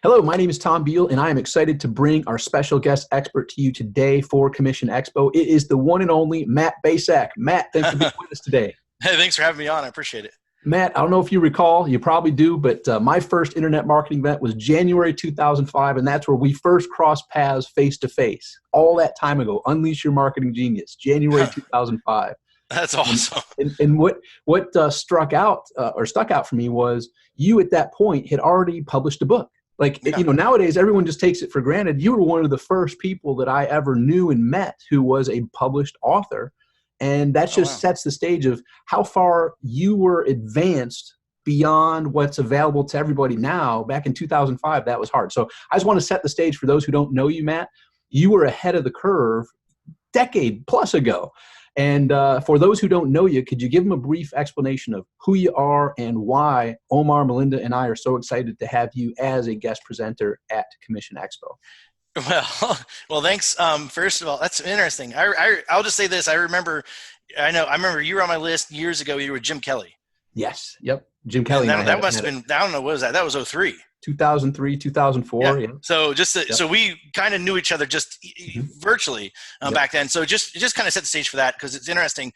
Hello, my name is Tom Beal, and I am excited to bring our special guest expert to you today for Commission Expo. It is the one and only Matt Bacak. Matt, thanks for being with us today. Hey, thanks for having me on. I appreciate it. Matt, I don't know if you recall, you probably do, but my first internet marketing event was January 2005, and that's where we first crossed paths face-to-face. All that time ago, Unleash Your Marketing Genius, January 2005. That's awesome. And what stuck out for me was you at that point had already published a book. Nowadays, everyone just takes it for granted. You were one of the first people that I ever knew and met who was a published author. And that just sets the stage of how far you were advanced beyond what's available to everybody now. Back in 2005, that was hard. So I just want to set the stage for those who don't know you, Matt. You were ahead of the curve decade plus ago. And for those who don't know you, could you give them a brief explanation of who you are and why Omar, Melinda, and I are so excited to have you as a guest presenter at Commission Expo? Well, thanks. First of all, that's interesting. I'll just say this. I remember you were on my list years ago. You were Jim Kelly. Yes. Yep. Jim Kelly. That must have been, I don't know, what was that? That was 03. 2003, 2004. Yeah. So so we kind of knew each other just virtually back then. So just kind of set the stage for that, because it's interesting.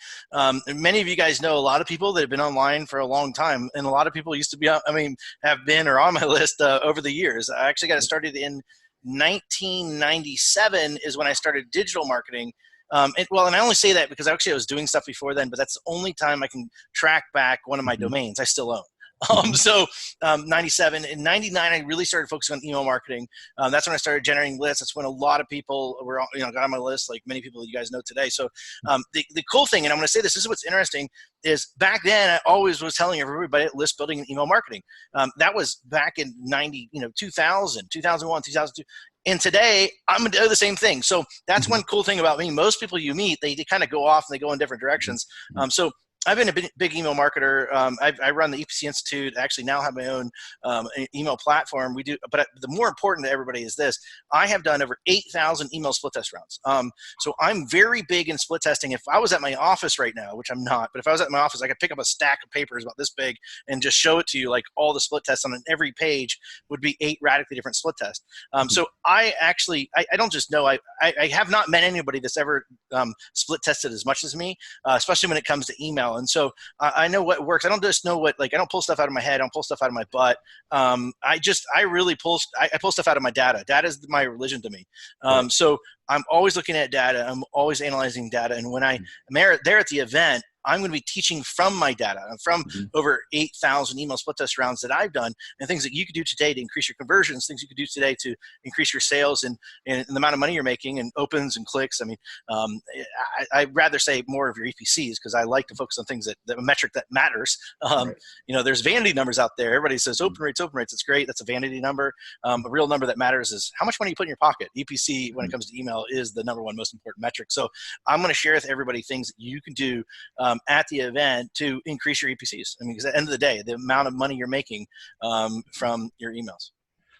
Many of you guys know a lot of people that have been online for a long time, and a lot of people used to be, have been or on my list over the years. I actually got started in 1997 is when I started digital marketing. And I only say that because actually I was doing stuff before then, but that's the only time I can track back one of my domains I still own. 97 and 99, I really started focusing on email marketing. That's when I started generating lists. That's when a lot of people were, got on my list, like many people that you guys know today. So the cool thing, and I'm going to say this is what's interesting, is back then I always was telling everybody list building and email marketing. That was back in 2000, 2001, 2002. And today, I'm going to do the same thing. So that's one cool thing about me. Most people you meet, they kind of go off and they go in different directions. So I've been a big email marketer. I run the EPC Institute. I actually now have my own email platform. But the more important to everybody is this. I have done over 8,000 email split test rounds. So I'm very big in split testing. If I was at my office right now, which I'm not, but if I was at my office, I could pick up a stack of papers about this big and just show it to you, like all the split tests on every page would be 8 radically different split tests. So I don't just know, I have not met anybody that's ever split tested as much as me, especially when it comes to email. And so I know what works. I don't just know I don't pull stuff out of my head. I don't pull stuff out of my butt. I pull stuff out of my data. Data is my religion to me. So I'm always looking at data. I'm always analyzing data. And when I'm there at the event, I'm going to be teaching from my data, from over 8,000 email split test rounds that I've done, and things that you could do today to increase your conversions, things you could do today to increase your sales and the amount of money you're making and opens and clicks. I'd rather say more of your EPCs, because I like to focus on things that a metric that matters. There's vanity numbers out there. Everybody says open rates. It's great. That's a vanity number. A real number that matters is how much money you put in your pocket. EPC, when it comes to email, is the number one most important metric. So I'm going to share with everybody things that you can do at the event to increase your EPCs. Because at the end of the day, the amount of money you're making from your emails.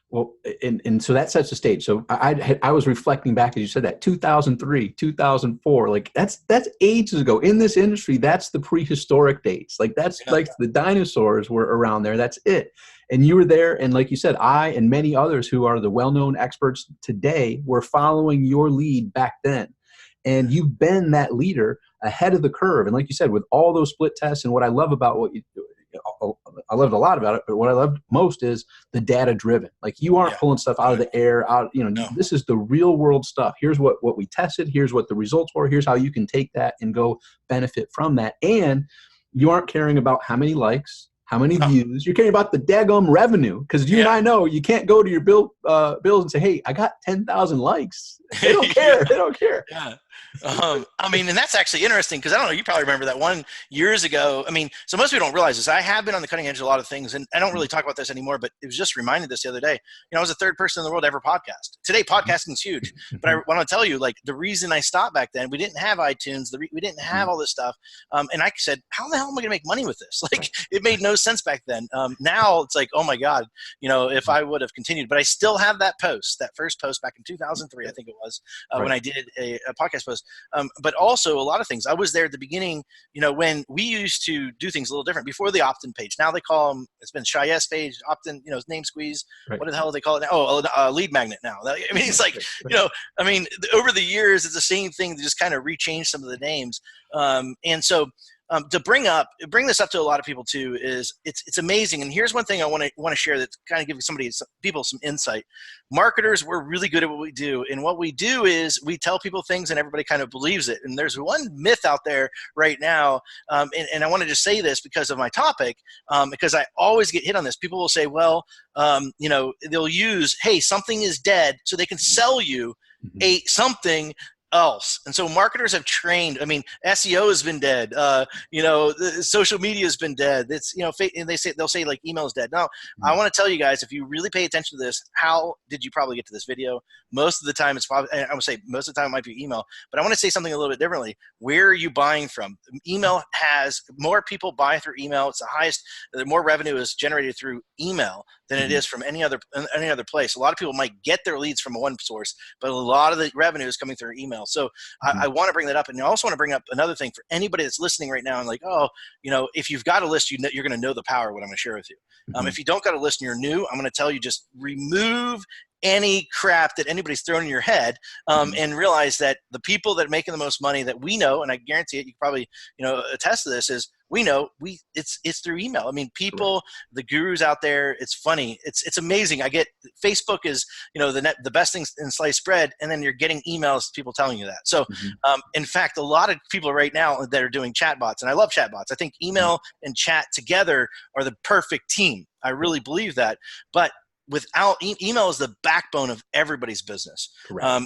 Well, and so that sets the stage. So I was reflecting back as you said that 2003, 2004, like that's ages ago in this industry. That's the prehistoric dates. Like the dinosaurs were around there. That's it. And you were there. And like you said, I and many others who are the well-known experts today were following your lead back then. And you've been that leader ahead of the curve. And like you said, with all those split tests, and what I love about what you do, I loved a lot about it, but what I loved most is the data driven. Like you aren't pulling stuff out of the air, This is the real world stuff. Here's what we tested. Here's what the results were. Here's how you can take that and go benefit from that. And you aren't caring about how many likes, how many views. You're caring about the daggum revenue, because you and I know you can't go to your bills and say, hey, I got 10,000 likes. They don't care. They don't care. Yeah. And that's actually interesting, because I don't know, you probably remember that one years ago. So most people don't realize this. I have been on the cutting edge of a lot of things, and I don't really talk about this anymore, but it was just reminded this the other day. I was the third person in the world to ever podcast. Today, podcasting is huge, but I want to tell you, the reason I stopped back then, we didn't have iTunes, we didn't have all this stuff. And I said, how the hell am I going to make money with this? It made no sense back then. Now it's like, oh my God, if I would have continued, but I still have that first post back in 2003, I think it was, when I did a podcast suppose. But also a lot of things. I was there at the beginning, when we used to do things a little different before the opt-in page. Now they call them, it's been Shy-S page, opt-in, name squeeze. Right. What the hell do they call it now? Oh, lead magnet now. I mean, it's like, over the years, it's the same thing. They just kind of rechanged some of the names. And so to bring this up to a lot of people too is it's amazing. And here's one thing I want to share that kind of gives people some insight. Marketers, we're really good at what we do, and what we do is we tell people things and everybody kind of believes it. And there's one myth out there right now, and I want to just say this because of my topic, because I always get hit on this. People will say, well, they'll use, hey, something is dead, so they can sell you something else. And so marketers have trained. I mean, SEO has been dead. Social media has been dead. It's, and they'll say like email is dead. Now, I want to tell you guys, if you really pay attention to this, how did you probably get to this video? Most of the time, it's probably, I would say most of the time it might be email, but I want to say something a little bit differently. Where are you buying from? Email has more people buy through email. It's the highest, the more revenue is generated through email than it is from any other place. A lot of people might get their leads from one source, but a lot of the revenue is coming through email. So I want to bring that up. And I also want to bring up another thing for anybody that's listening right now and like, if you've got a list, you're going to know the power of what I'm going to share with you. If you don't got a list and you're new, I'm going to tell you, just remove any crap that anybody's thrown in your head, and realize that the people that are making the most money that we know, and I guarantee it, you probably, attest to this, is we know it's through email. I mean, people, the gurus out there, it's funny. It's amazing. I get Facebook is, the best thing in sliced bread. And then you're getting emails, people telling you that. So in fact, a lot of people right now that are doing chatbots, and I love chatbots. I think email and chat together are the perfect team. I really believe that. But without email is the backbone of everybody's business.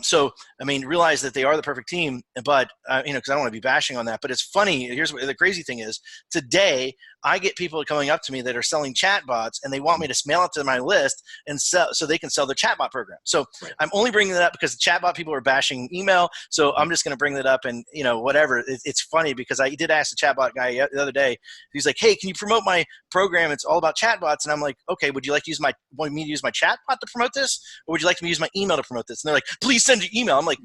So, I mean, realize that they are the perfect team, but, because I don't want to be bashing on that, but it's funny. Here's what the crazy thing is. Today, I get people coming up to me that are selling chatbots, and they want me to mail it to my list and sell, so they can sell their chatbot program. So I'm only bringing that up because the chatbot people are bashing email. So I'm just going to bring that up, and whatever. It's funny because I did ask the chatbot guy the other day. He's like, "Hey, can you promote my program? It's all about chatbots." And I'm like, "Okay, would you like to want me to use my chatbot to promote this, or would you like me to use my email to promote this?" And they're like, "Please send your email." I'm like,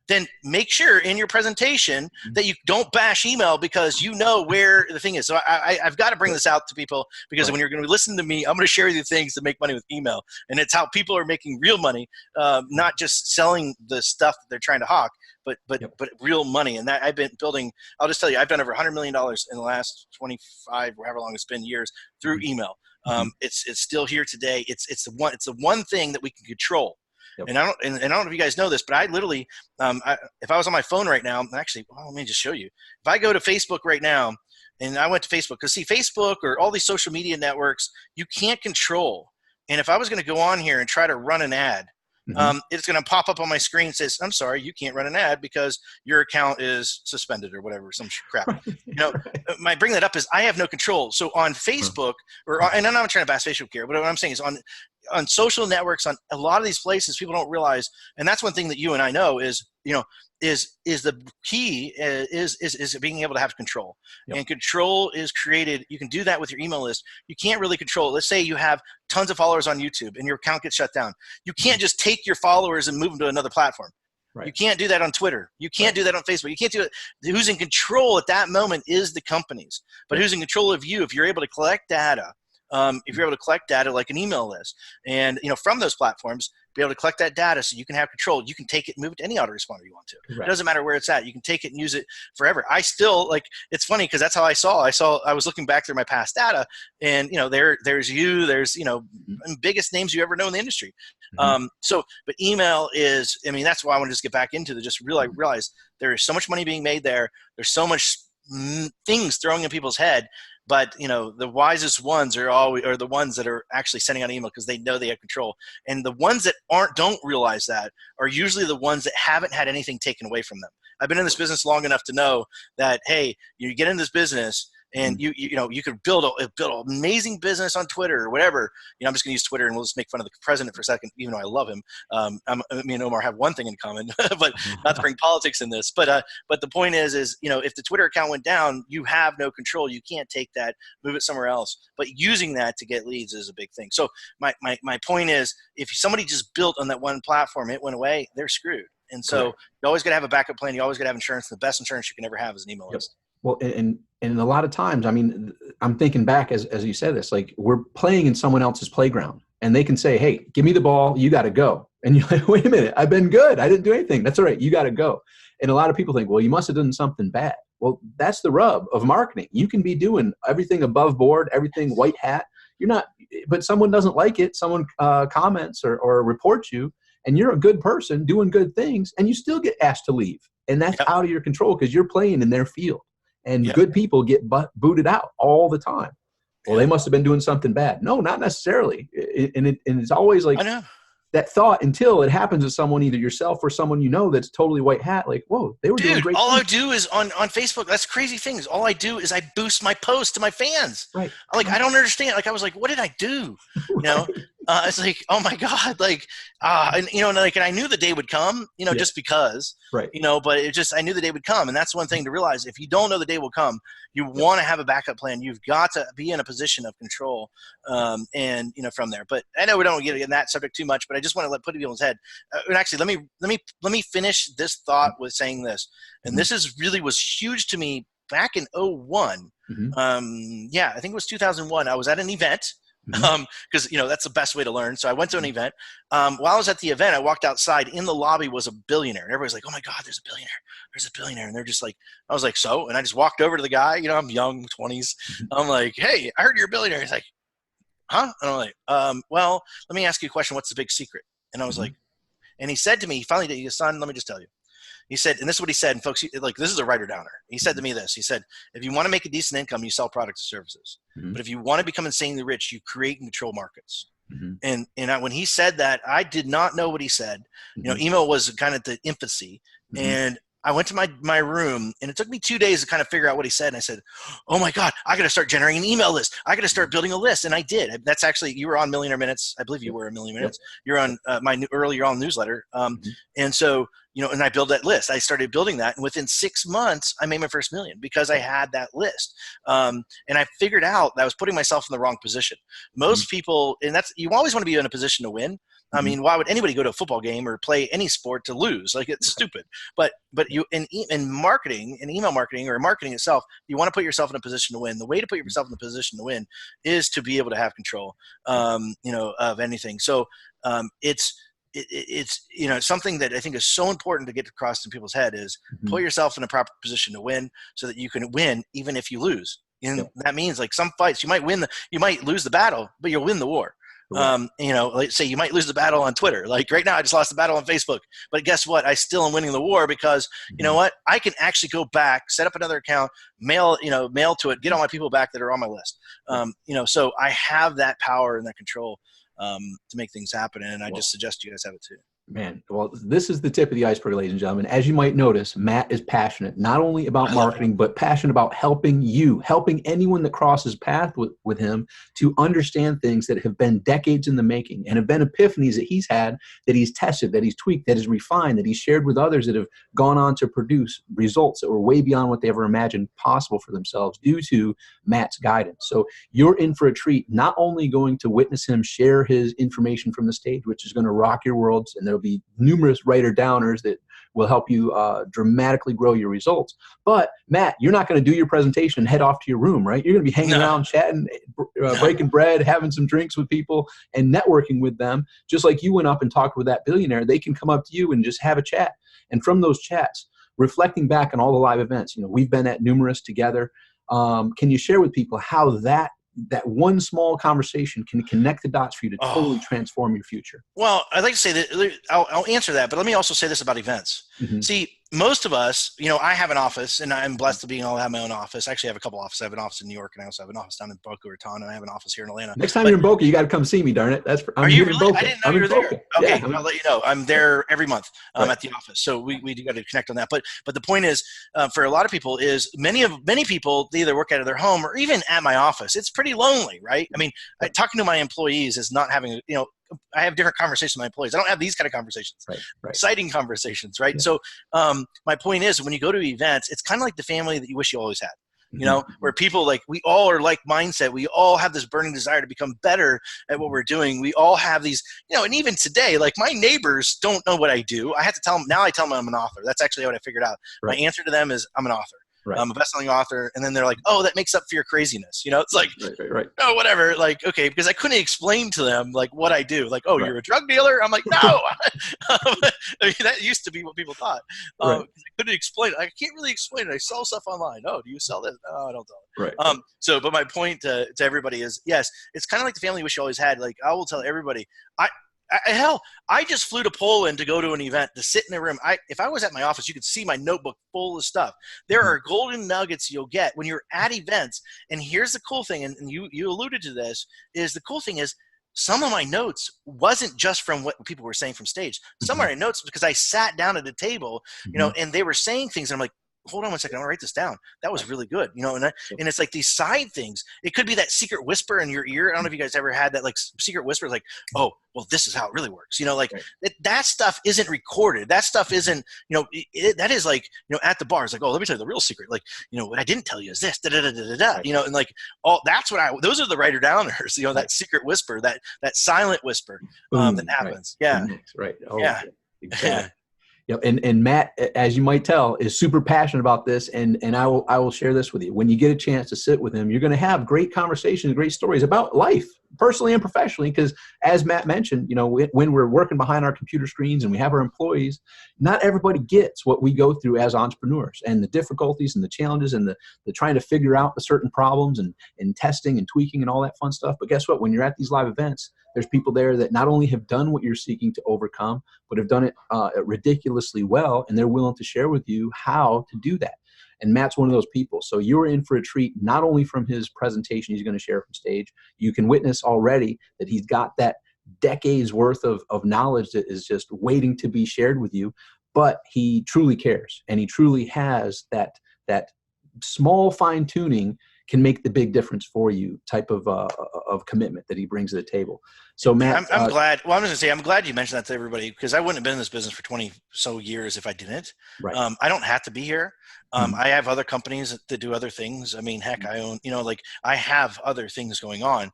then make sure in your presentation that you don't bash email, because you know where the thing is. So I've got to bring this out to people, because when you're going to listen to me, I'm going to share with you things to make money with email. And it's how people are making real money, not just selling the stuff that they're trying to hawk, but real money. And that I've been building, I'll just tell you, I've done over $100 million in the last 25, or however long it's been, years through email. It's still here today. It's the one thing that we can control. And I don't know if you guys know this, but I literally, if I was on my phone right now, actually, let me just show you. If I go to Facebook right now, and I went to Facebook, because see, Facebook or all these social media networks, you can't control. And if I was going to go on here and try to run an ad, it's going to pop up on my screen and says, "I'm sorry, you can't run an ad because your account is suspended," or whatever, some crap. My bring that up is I have no control. So on Facebook, and I'm not trying to bash Facebook here, but what I'm saying is on social networks, on a lot of these places, people don't realize, and that's one thing that you and I know is, is the key is being able to have control. And control is created. You can do that with your email list. You can't really control. Let's say you have tons of followers on YouTube and your account gets shut down. You can't just take your followers and move them to another platform. You can't do that on Twitter. You can't do that on Facebook. You can't do it. Who's in control at that moment is the companies. But who's in control of you if you're able to collect data? If you're able to collect data like an email list, and from those platforms, be able to collect that data so you can have control. You can take it and move it to any autoresponder you want to. It doesn't matter where it's at. You can take it and use it forever. I still, it's funny because that's how I was looking back through my past data, and there's you, there's biggest names you ever know in the industry. But email is, that's why I want to just get back into just realize there is so much money being made there. There's so much things throwing in people's head. But the wisest ones are the ones that are actually sending out email because they know they have control. And the ones that don't realize that are usually the ones that haven't had anything taken away from them. I've been in this business long enough to know that, hey, you get in this business and you could build an amazing business on Twitter or whatever. I'm just going to use Twitter and we'll just make fun of the president for a second, even though I love him. Me and Omar have one thing in common, but not to bring politics in this. But the point is if the Twitter account went down, you have no control. You can't take that, move it somewhere else. But using that to get leads is a big thing. So my point is, if somebody just built on that one platform, it went away, they're screwed. And so you always got to have a backup plan. You always got to have insurance. The best insurance you can ever have is an email list. Well, and a lot of times, I mean, I'm thinking back as you said this, like we're playing in someone else's playground and they can say, hey, give me the ball. You got to go. And you're like, wait a minute, I've been good. I didn't do anything. That's all right. You got to go. And a lot of people think, well, you must have done something bad. Well, that's the rub of marketing. You can be doing everything above board, everything white hat. You're not, but someone doesn't like it. Someone comments or reports you, and you're a good person doing good things, and you still get asked to leave. And that's out of your control because you're playing in their field. And good people get booted out all the time. Well, they must have been doing something bad. No, not necessarily. And it's always like, I know that thought until it happens to someone, either yourself or someone you know that's totally white hat. Like, whoa, they were doing great all things. I do is on Facebook. That's crazy things. All I do is I boost my posts to my fans. Right. Like, I don't understand. Like, I was like, what did I do? You know, it's like, oh my God. Like, and you know, and I knew the day would come, you know, just because, you know, but I knew the day would come. And that's one thing to realize. If you don't know the day will come, you want to have a backup plan. You've got to be in a position of control. And, you know, from there, but I know we don't get in that subject too much, but I just want to put people in his head. And actually, let me finish this thought with saying this. And this was huge to me back in 01. I think it was 2001. I was at an event. Because you know that's the best way to learn. So I went to an event. While I was at the event, I walked outside. In the lobby was a billionaire. And everybody's like, "Oh my God, there's a billionaire! There's a billionaire!" And they're just like, "I was like, so?" And I just walked over to the guy. You know, I'm young, 20s. I'm like, "Hey, I heard you're a billionaire." He's like, "Huh?" And I'm like, "Well, let me ask you a question. What's the big secret?" And I was like, and he said to me, finally, he goes, "Son, let me just tell you." He said, and this is what he said, and folks, like, this is a writer downer. He said to me this. He said, if you want to make a decent income, you sell products and services. But if you want to become insanely rich, you create and control markets. And when he said that, I did not know what he said. You know, email was kind of the infancy. And I went to my room, and it took me 2 days to kind of figure out what he said. And I said, oh my God, I got to start generating an email list. I got to start building a list. And I did. That's actually, you were on Millionaire Minutes. I believe you were a Millionaire Minutes. You're on my earlier on newsletter. And so, you know, and I built that list. I started building that. And within 6 months, I made my first million because I had that list. And I figured out that I was putting myself in the wrong position. Most people, and that's, you always want to be in a position to win. I mean, why would anybody go to a football game or play any sport to lose? Like, it's stupid. But you in marketing, in email marketing or marketing itself, you want to put yourself in a position to win. The way to put yourself in a position to win is to be able to have control, you know, of anything. So it's you know, something that I think is so important to get across in people's head is put yourself in a proper position to win so that you can win even if you lose. And that means, like, some fights you might you might lose the battle, but you'll win the war. You know, like, say you might lose the battle on Twitter. Like right now, I just lost the battle on Facebook. But guess what? I still am winning the war because, you know what? I can actually go back, set up another account, mail to it, get all my people back that are on my list. You know, so I have that power and that control to make things happen. And I just suggest you guys have it too. Man, well, this is the tip of the iceberg, ladies and gentlemen. As you might notice, Matt is passionate, not only about marketing, but passionate about helping anyone that crosses path with him to understand things that have been decades in the making and have been epiphanies that he's had, that he's tested, that he's tweaked, that he's refined, that he's shared with others that have gone on to produce results that were way beyond what they ever imagined possible for themselves due to Matt's guidance. So you're in for a treat, not only going to witness him share his information from the stage, which is going to rock your worlds, and there'll be numerous writer downers that will help you dramatically grow your results. But Matt, you're not going to do your presentation and head off to your room, right? You're going to be hanging around, chatting, breaking bread, having some drinks with people and networking with them. Just like you went up and talked with that billionaire, they can come up to you and just have a chat. And from those chats, reflecting back on all the live events, you know, we've been at numerous together. Can you share with people how that one small conversation can connect the dots for you to totally transform your future? Well, I'd like to say that I'll answer that, but let me also say this about events. See, most of us, you know, I have an office, and I'm blessed to be able to have my own office. Actually, I have a couple offices. I have an office in New York, and I also have an office down in Boca Raton, and I have an office here in Atlanta. Next time you're in Boca, you got to come see me, darn it. Are you really? I didn't know you were there. Okay, I'll let you know. I'm there every month at the office, so we do got to connect on that. But the point is, for a lot of people, is many people, they either work out of their home or even at my office. It's pretty lonely, right? I mean, talking to my employees is not having, you know, I have different conversations with my employees. I don't have these kind of conversations, exciting conversations, right? Yeah. So my point is, when you go to events, it's kind of like the family that you wish you always had. where people like, we all are like mindset. We all have this burning desire to become better at what we're doing. We all have these, and even today, like my neighbors don't know what I do. I have to tell them, now I tell them I'm an author. That's actually what I figured out. Right. My answer to them is I'm an author. Right. I'm a best-selling author. And then they're like, oh, that makes up for your craziness. It's like, right. oh, whatever. Like, okay, because I couldn't explain to them like what I do. Like, oh, you're a drug dealer? I'm like, no. I mean, that used to be what people thought. I couldn't explain it. I can't really explain it. I sell stuff online. Oh, do you sell this? No, I don't sell it. Right. But my point to everybody is, yes, it's kind of like the family wish you always had. Like, I will tell everybody, hell, I just flew to Poland to go to an event, to sit in a room. If I was at my office, you could see my notebook full of stuff. There are golden nuggets you'll get when you're at events. And here's the cool thing, and you alluded to this, is the cool thing is some of my notes wasn't just from what people were saying from stage. Some of my notes because I sat down at a table, and they were saying things, and I'm like, hold on one second, I want to write this down. That was really good. And it's like these side things. It could be that secret whisper in your ear. I don't know if you guys ever had that like secret whisper, like, oh, well, this is how it really works. That stuff isn't recorded. That stuff isn't, that is like, at the bar, it's like, oh, let me tell you the real secret. Like, what I didn't tell you is this, da da da da da. And like, that's what those are the writer downers, that secret whisper, that silent whisper that happens. Right. Yeah. Right. Oh, yeah. Exactly. Yep. And Matt, as you might tell, is super passionate about this. And I will share this with you. When you get a chance to sit with him, you're going to have great conversations, great stories about life, personally and professionally. Because as Matt mentioned, when we're working behind our computer screens and we have our employees, not everybody gets what we go through as entrepreneurs and the difficulties and the challenges and the trying to figure out the certain problems and testing and tweaking and all that fun stuff. But guess what? When you're at these live events, there's people there that not only have done what you're seeking to overcome, but have done it ridiculously well, and they're willing to share with you how to do that. And Matt's one of those people. So you're in for a treat, not only from his presentation he's going to share from stage. You can witness already that he's got that decades worth of knowledge that is just waiting to be shared with you, but he truly cares, and he truly has that small fine tuning can make the big difference for you type of commitment that he brings to the table. So Matt, I'm glad. Well, I'm just gonna say I'm glad you mentioned that to everybody, because I wouldn't have been in this business for 20 so years if I didn't. Right. I don't have to be here. I have other companies that do other things. I mean, heck, I own, I have other things going on.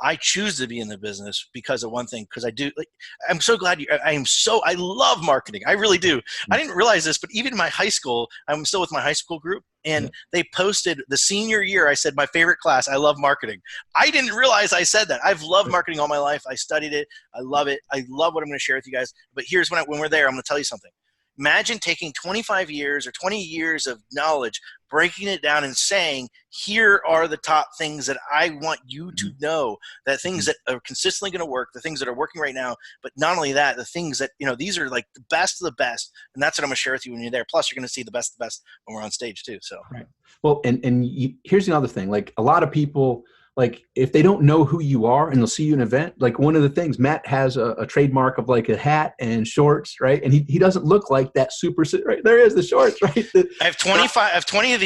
I choose to be in the business because of one thing, because I do. I'm so glad I love marketing. I really do. I didn't realize this, but even in my high school, I'm still with my high school group, and they posted the senior year. I said, my favorite class, I love marketing. I didn't realize I said that. I've loved marketing all my life. I studied it. I love it. I love what I'm going to share with you guys. But here's when we're there, I'm going to tell you something. Imagine taking 25 years or 20 years of knowledge, breaking it down and saying, here are the top things that I want you to know, that things that are consistently going to work, the things that are working right now, but not only that, the things that, these are like the best of the best. And that's what I'm going to share with you when you're there. Plus, you're going to see the best of the best when we're on stage too. So, right. Well, here's another thing. Like a lot of people, like if they don't know who you are and they'll see you in an event, like one of the things, Matt has a trademark of like a hat and shorts, right? And he doesn't look like that super, right? There is the shorts, right? I have 25, I have 20 of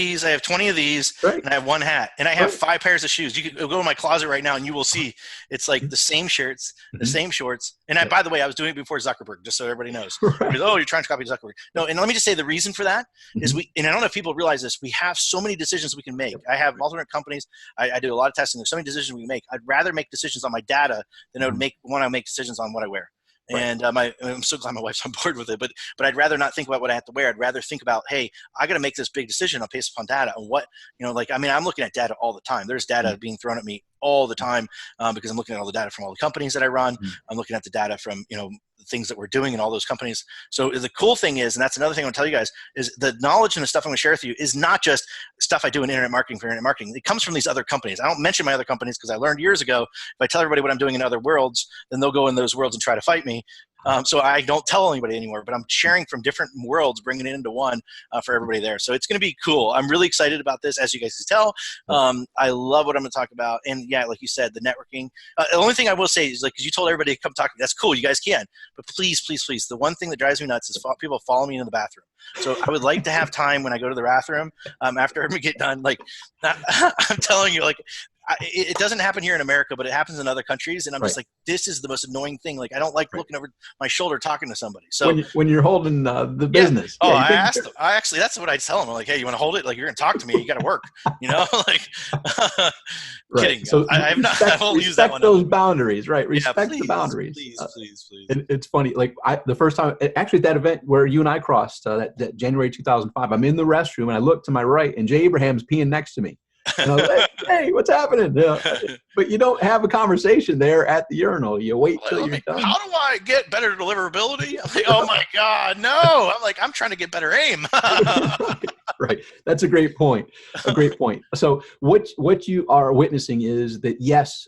these, right. And I have one hat, and I have 5 pairs of shoes. You can go in my closet right now and you will see it's like the same shirts, the same shorts. And by the way, I was doing it before Zuckerberg, just so everybody knows. Right. Goes, oh, you're trying to copy Zuckerberg. No, and let me just say the reason for that is and I don't know if people realize this, we have so many decisions we can make. I have alternate companies. I do a lot of testing. There's so many decisions we can make. I'd rather make decisions on my data than I would want to make decisions on what I wear. Right. And I'm so glad my wife's on board with it. But I'd rather not think about what I have to wear. I'd rather think about, hey, I got to make this big decision based upon data and what, I'm looking at data all the time. There's data being thrown at me all the time because I'm looking at all the data from all the companies that I run. I'm looking at the data from, the things that we're doing in all those companies. So the cool thing is, and that's another thing I want to tell you guys, is the knowledge and the stuff I'm going to share with you is not just stuff I do in internet marketing for internet marketing. It comes from these other companies. I don't mention my other companies because I learned years ago, if I tell everybody what I'm doing in other worlds, then they'll go in those worlds and try to fight me. So I don't tell anybody anymore, but I'm sharing from different worlds, bringing it into one for everybody there. So it's going to be cool. I'm really excited about this, as you guys can tell. I love what I'm going to talk about. And yeah, like you said, the networking. The only thing I will say is, like, because you told everybody to come talk to me. That's cool. You guys can. But please, please, please, the one thing that drives me nuts is people follow me into the bathroom. So I would like to have time when I go to the bathroom after I get done. Like, I'm telling you, like, it doesn't happen here in America, but it happens in other countries. And I'm just Right. like, this is the most annoying thing. Like, I don't like looking over my shoulder talking to somebody. So When you're holding the yeah. business. Oh, Yeah, I asked them. I actually, that's what I tell them. I'm like, hey, you want to hold it? Like, you're going to talk to me. You got to work, like, right. kidding. So I've not, I won't use that respect one. those boundaries, right? Yeah, Respect the please, boundaries. please. And it's funny. Like the first time, actually, at that event where you and I crossed, that January 2005, I'm in the restroom and I look to my right, and Jay Abraham's peeing next to me. And I was like, hey, what's happening? But you don't have a conversation there at the urinal. You wait till you're done. How do I get better deliverability? I'm like, oh my God, no. I'm like, I'm trying to get better aim. Right. That's a great point. A great point. So what you are witnessing is that, yes,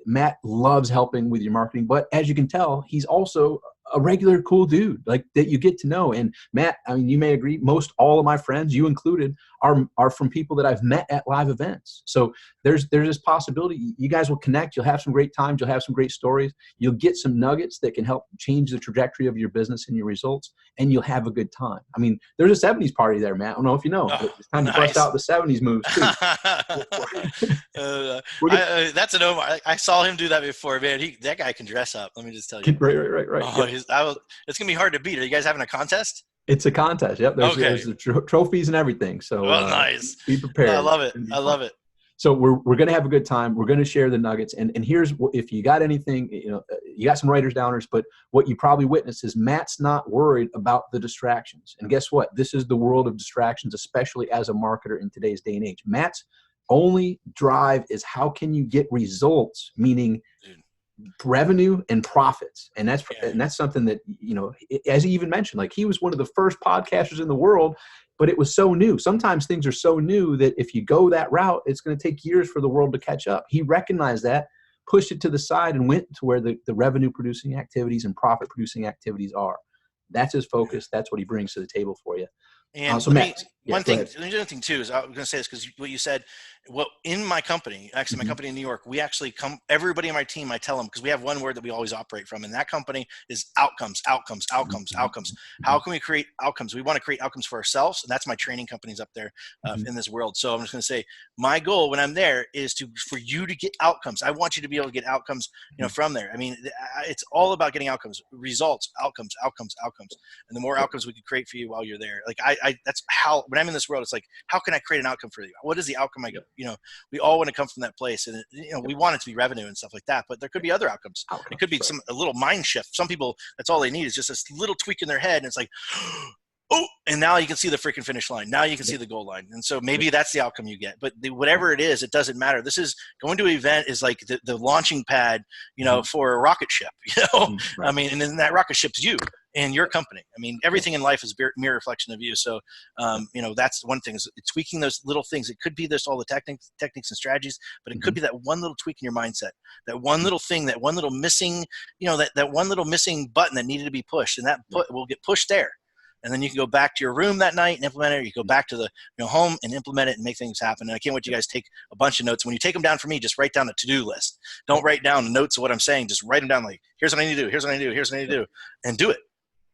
Matt loves helping with your marketing, but as you can tell, he's also a regular cool dude like that you get to know. And Matt, I mean, you may agree, most all of my friends, you included, are from people that I've met at live events. So there's this possibility you guys will connect. You'll have some great times. You'll have some great stories. You'll get some nuggets that can help change the trajectory of your business and your results, and you'll have a good time. I mean, there's a 70s party there, Matt. I don't know if you know, but it's time to bust out the 70s moves too. That's an over. I saw him do that before, man. That guy can dress up. Let me just tell you. Right. Oh, yep. It's gonna be hard to beat. Are you guys having a contest? It's a contest. Yep. There's the trophies and everything. So nice. Be prepared. I love it. I love it. So we're going to have a good time. We're going to share the nuggets. And here's if you got anything, you got some writers downers, but what you probably witnessed is Matt's not worried about the distractions. And guess what? This is the world of distractions, especially as a marketer in today's day and age. Matt's only drive is how can you get results, meaning revenue and profits. And that's something that, as he even mentioned, like he was one of the first podcasters in the world, but it was so new. Sometimes things are so new that if you go that route, it's going to take years for the world to catch up. He recognized that, pushed it to the side, and went to where the revenue producing activities and profit producing activities are. That's his focus. That's what he brings to the table for you. And one thing too is I was going to say this because what you said. Well, in my company, actually, my company in New York, we actually everybody on my team, I tell them because we have one word that we always operate from, and that company is outcomes. How can we create outcomes? We want to create outcomes for ourselves, and that's my training companies up there in this world. So I'm just going to say my goal when I'm there is for you to get outcomes. I want you to be able to get outcomes, from there. I mean, it's all about getting outcomes, results, outcomes, and the more outcomes we can create for you while you're there, like that's how when I'm in this world, it's like, how can I create an outcome for you? What is the outcome I get? We all want to come from that place, and we want it to be revenue and stuff like that. But there could be other outcomes. It could be a little mind shift. Some people, that's all they need is just this little tweak in their head, and it's like, oh, and now you can see the freaking finish line. Now you can see the goal line, and so maybe that's the outcome you get. But whatever it is, it doesn't matter. This is going to an event is like the launching pad, for a rocket ship. I mean, and then that rocket ship's you. And your company. I mean, everything in life is mere reflection of you. So, that's one thing is tweaking those little things. It could be all the techniques and strategies, but it could be that one little tweak in your mindset, that one little thing, that one little missing, that one little missing button that needed to be pushed, and that will get pushed there. And then you can go back to your room that night and implement it. Or you go back to the home and implement it and make things happen. And I can't wait you guys take a bunch of notes. When you take them down for me, just write down a to-do list. Don't write down notes of what I'm saying. Just write them down like, here's what I need to do. Here's what I need to do. Here's what I need to do. And do it.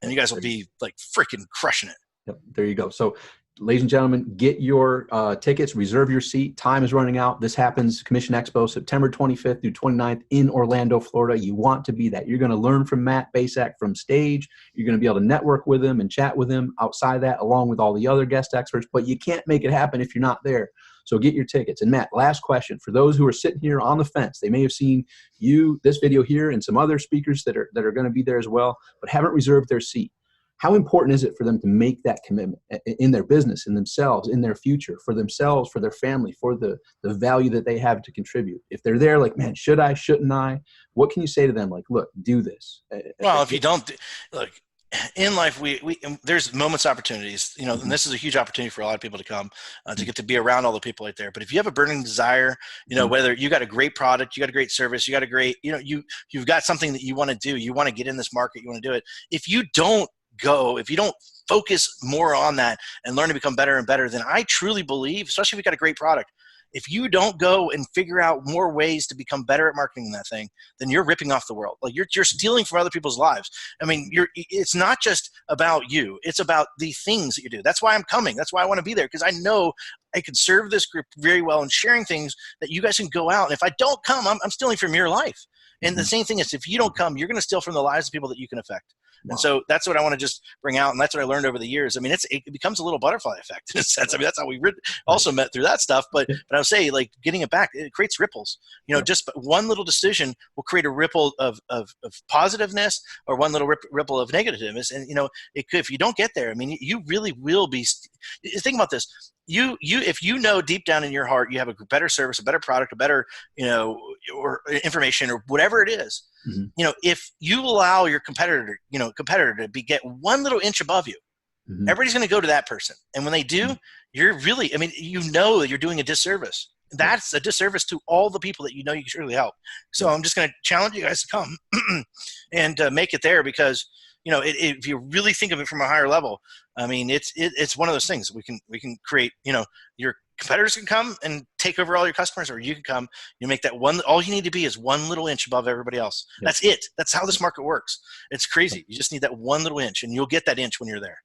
And you guys will be like freaking crushing it. Yep, there you go. So, ladies and gentlemen, get your tickets, reserve your seat. Time is running out. This happens, Commission Expo, September 25th through 29th in Orlando, Florida. You want to be that. You're going to learn from Matt Bacak from stage. You're going to be able to network with him and chat with him outside that, along with all the other guest experts. But you can't make it happen if you're not there. So get your tickets. And Matt, last question. For those who are sitting here on the fence, they may have seen this video here, and some other speakers that are going to be there as well, but haven't reserved their seat. How important is it for them to make that commitment in their business, in themselves, in their future, for themselves, for their family, for the value that they have to contribute? If they're there like, man, should I, shouldn't I? What can you say to them? Like, look, do this. Well, if you don't, look, in life, there's moments, opportunities, and this is a huge opportunity for a lot of people to come to get to be around all the people right there. But if you have a burning desire, whether you got a great product, you got a great service, you got a great, you've got something that you want to do, you want to get in this market, you want to do it. If you don't focus more on that and learn to become better and better, then I truly believe, especially if you got a great product, if you don't go and figure out more ways to become better at marketing that thing, then you're ripping off the world. Like you're stealing from other people's lives. I mean, it's not just about you. It's about the things that you do. That's why I'm coming. That's why I want to be there, because I know I can serve this group very well and sharing things that you guys can go out. And if I don't come, I'm stealing from your life. And the same thing is, if you don't come, you're going to steal from the lives of people that you can affect. And so that's what I want to just bring out. And that's what I learned over the years. I mean, it becomes a little butterfly effect in a sense. I mean, that's how we also met through that stuff. But I would say, like, getting it back, it creates ripples. You know, just one little decision will create a ripple of positiveness, or one little ripple of negativeness. And, you know, if you don't get there, I mean, you really will be. Think about this. If you know deep down in your heart you have a better service, a better product, a better, you know, or information, or whatever it is, you know, if you allow your competitor to get one little inch above you, everybody's going to go to that person. And when they do, you're really, I mean, you know that you're doing a disservice. That's a disservice to all the people that you know you can surely help. So I'm just going to challenge you guys to come and make it there, because, you know, if you really think of it from a higher level, I mean, it's one of those things we can create. You know, your competitors can come and take over all your customers, or you can come. You make that one. All you need to be is one little inch above everybody else. Yep. That's it. That's how this market works. It's crazy. You just need that one little inch, and you'll get that inch when you're there.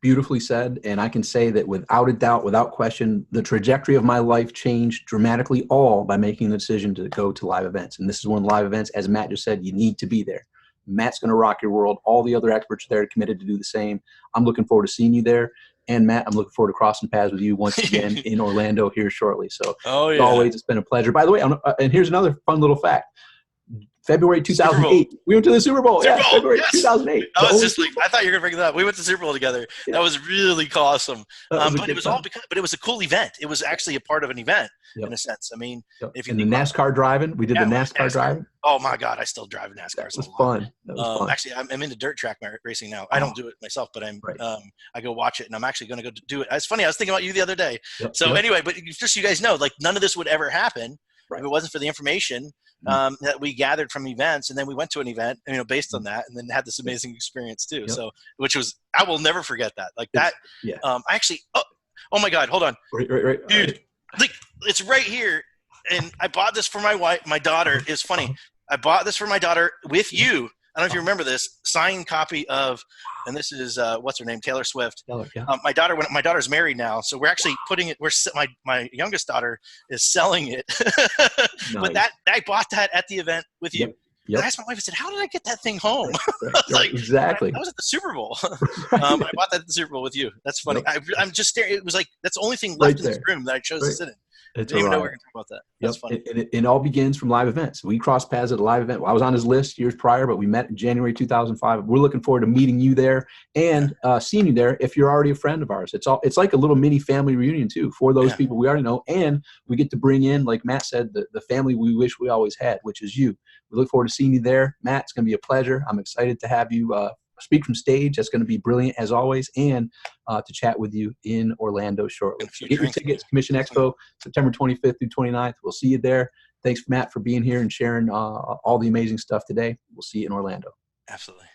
Beautifully said. And I can say that without a doubt, without question, the trajectory of my life changed dramatically, all by making the decision to go to live events. And this is one of the live events, as Matt just said, you need to be there. Matt's going to rock your world. All the other experts there are committed to do the same. I'm looking forward to seeing you there. And Matt, I'm looking forward to crossing paths with you once again in Orlando here shortly. So as always, it's been a pleasure. By the way, and here's another fun little fact. February 2008, we went to the Super Bowl. February 2008. I was just like, I thought you were going to bring that up. We went to the Super Bowl together. Yeah. That was really awesome. But it was all because, but it was a cool event. It was actually a part of an event in a sense. I mean, if you the NASCAR driving, we did the NASCAR driving. Oh my God, I still drive NASCAR. It was fun. Actually, I'm into dirt track racing now. I don't do it myself, but I go watch it, and I'm actually going to go do it. It's funny. I was thinking about you the other day. Anyway, but just so you guys know, like, none of this would ever happen if it wasn't for the information that we gathered from events, and then we went to an event, you know, based on that, and then had this amazing experience too. So, which was, I will never forget that. Like that. Actually, oh my God, hold on, dude, like, it's right here, and I bought this for my wife, my daughter. It's funny. I bought this for my daughter with you. I don't know if you remember this signed copy of, and this is what's her name, Taylor Swift. My daughter's married now, so we're actually putting it. My youngest daughter is selling it, but I bought that at the event with you. I asked my wife. I said, "How did I get that thing home?" Like, exactly. I was at the Super Bowl. I bought that at the Super Bowl with you. That's funny. I'm just staring. It was like that's the only thing left in this room that I chose to sit in. I didn't even know we were going to talk about that. That's funny. It all begins from live events. We crossed paths at a live event. I was on his list years prior, but we met in January 2005. We're looking forward to meeting you there and seeing you there if you're already a friend of ours. It's like a little mini family reunion too for those people we already know, and we get to bring in, like Matt said, the family we wish we always had, which is you. We look forward to seeing you there, Matt. It's going to be a pleasure. I'm excited to have you speak from stage. That's going to be brilliant as always, and to chat with you in Orlando shortly. So get your tickets, Commission Expo, September 25th through 29th. We'll see you there. Thanks, Matt, for being here and sharing all the amazing stuff today. We'll see you in Orlando. Absolutely.